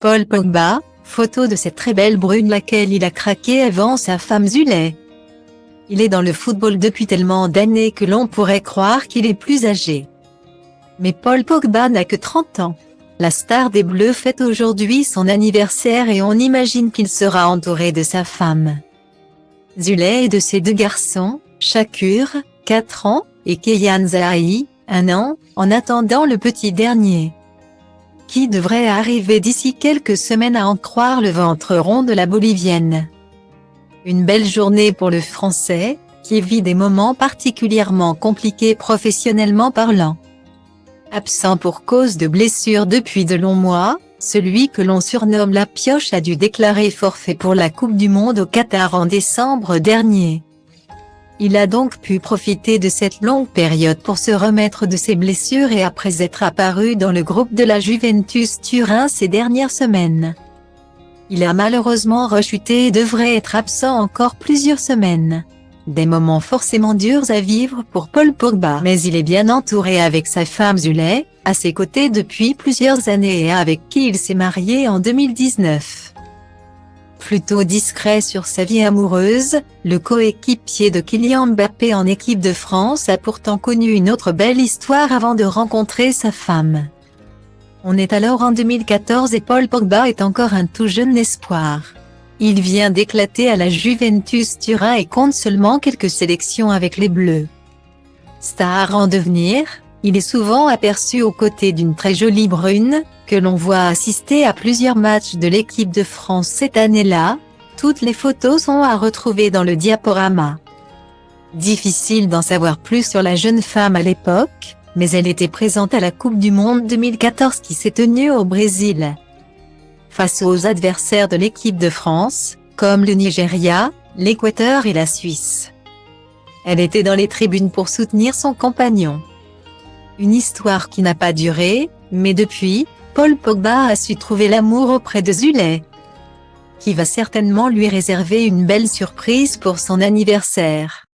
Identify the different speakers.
Speaker 1: Paul Pogba, photo de cette très belle brune laquelle il a craqué avant sa femme Zule. Il est dans le football depuis tellement d'années que l'on pourrait croire qu'il est plus âgé. Mais Paul Pogba n'a que 30 ans. La star des Bleus fête aujourd'hui son anniversaire et on imagine qu'il sera entouré de sa femme Zule et de ses deux garçons, Shakur, 4 ans, et Keyan Zahahi, 1 an, en attendant le petit dernier, qui devrait arriver d'ici quelques semaines à en croire le ventre rond de la Bolivienne. Une belle journée pour le Français, qui vit des moments particulièrement compliqués professionnellement parlant. Absent pour cause de blessure depuis de longs mois, celui que l'on surnomme la pioche a dû déclarer forfait pour la Coupe du Monde au Qatar en décembre dernier. Il a donc pu profiter de cette longue période pour se remettre de ses blessures et après être apparu dans le groupe de la Juventus Turin ces dernières semaines. Il a malheureusement rechuté et devrait être absent encore plusieurs semaines. Des moments forcément durs à vivre pour Paul Pogba. Mais il est bien entouré avec sa femme Zule, à ses côtés depuis plusieurs années et avec qui il s'est marié en 2019. Plutôt discret sur sa vie amoureuse, le coéquipier de Kylian Mbappé en équipe de France a pourtant connu une autre belle histoire avant de rencontrer sa femme. On est alors en 2014 et Paul Pogba est encore un tout jeune espoir. Il vient d'éclater à la Juventus Turin et compte seulement quelques sélections avec les Bleus. Star en devenir, il est souvent aperçu aux côtés d'une très jolie brune, que l'on voit assister à plusieurs matchs de l'équipe de France cette année-là. Toutes les photos sont à retrouver dans le diaporama. Difficile d'en savoir plus sur la jeune femme à l'époque, mais elle était présente à la Coupe du Monde 2014 qui s'est tenue au Brésil. Face aux adversaires de l'équipe de France, comme le Nigeria, l'Équateur et la Suisse. Elle était dans les tribunes pour soutenir son compagnon. Une histoire qui n'a pas duré, mais depuis, Paul Pogba a su trouver l'amour auprès de Zule, qui va certainement lui réserver une belle surprise pour son anniversaire.